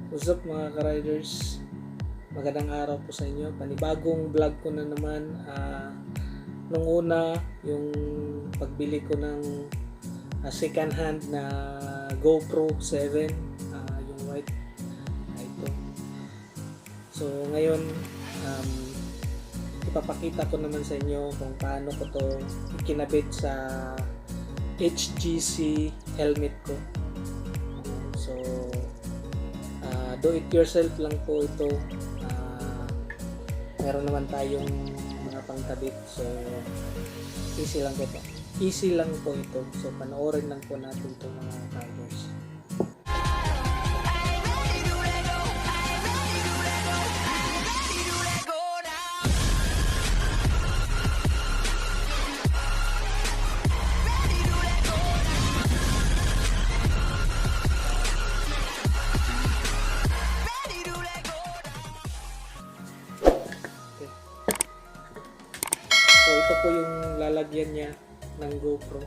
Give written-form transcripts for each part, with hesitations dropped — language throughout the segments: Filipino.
What's up mga ka-riders? Magandang araw po sa inyo. Panibagong vlog ko na naman. Nung una, yung pagbili ko ng second hand na GoPro 7, yung white. Ito. So ngayon, ipapakita ko naman sa inyo kung paano ko to ikinabit sa HJC helmet ko. So do it yourself lang po ito. Meron naman tayong mga pangkabit, so easy lang po ito. So panoorin lang po natin itong mga riders. So ito po yung lalagyan niya ng GoPro.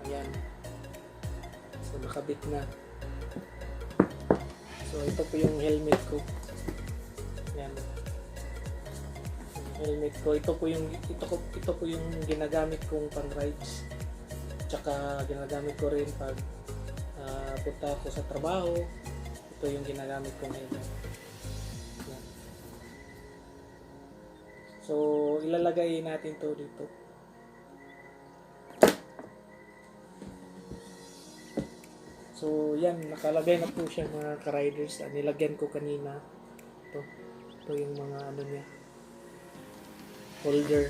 Ayan. So nakabit na. So ito po yung helmet ko. Ayan. Helmet ko. Ito po yung ginagamit kong pang-rides. Tsaka ginagamit ko rin pag punta ako sa trabaho. Ito yung ginagamit kong helmet. Yan. So ilalagay natin to dito. So yan, nakalagay na po siya mga ka-riders. Nilagyan ko kanina. Ito yung mga ano niya, holder.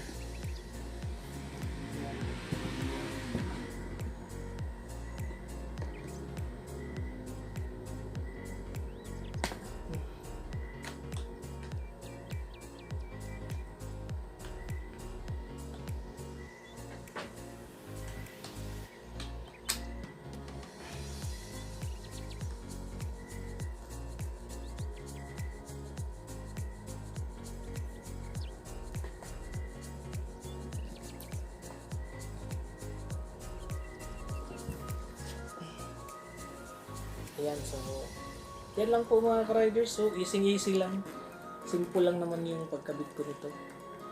Ayan, so yan lang po mga ka-riders. So easy lang, simple lang naman yung pagkabit ko nito.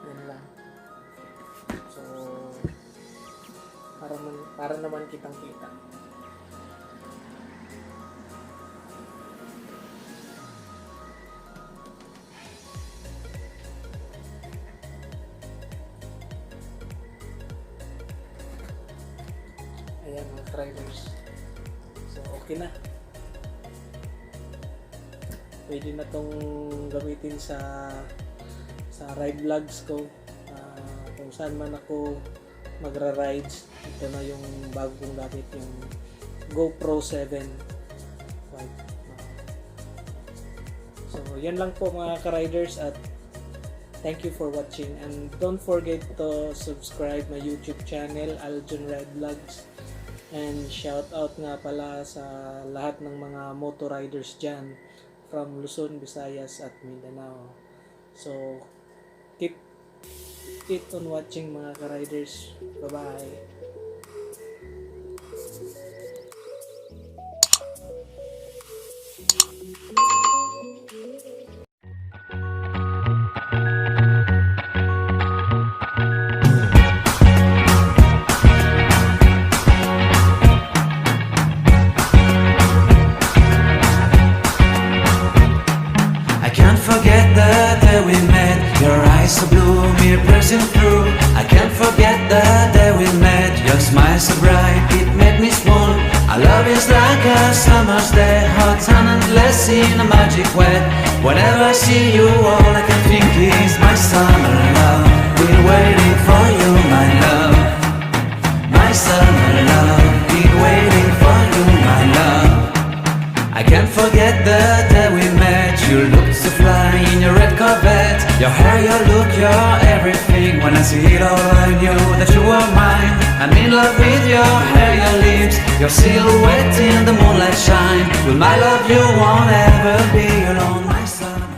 Yan lang. So para naman kitang kita. Ayan mga ka-riders. So okay na. Pwede na tong gamitin sa ride vlogs ko, kung saan man ako magra-rides. Ito na yung bago kong gamit, yung GoPro 7 White. So yan lang po mga ka-riders, at thank you for watching, and don't forget to subscribe my YouTube channel, Aljon Ride Vlogs. And shout out nga pala sa lahat ng mga motor riders dyan from Luzon, Visayas at Mindanao. So keep on watching mga ka-riders. Bye-bye. Forget the day we met. Your eyes so blue, me pressing through. I can't forget the day we met. Your smile so bright, it made me swoon. Our love is like a summer's day, hot and endless in a magic way. Whenever I see you, all I can think is my summer love. Been waiting for you, my love. My summer love. Been waiting for you, my love. I can't forget the day we met. You looked so fly in your red Corvette. Your hair, your look, your everything. When I see it all, I knew that you were mine. I'm in love with your hair, your lips, your silhouette in the moonlight shine. With my love, you won't ever be alone.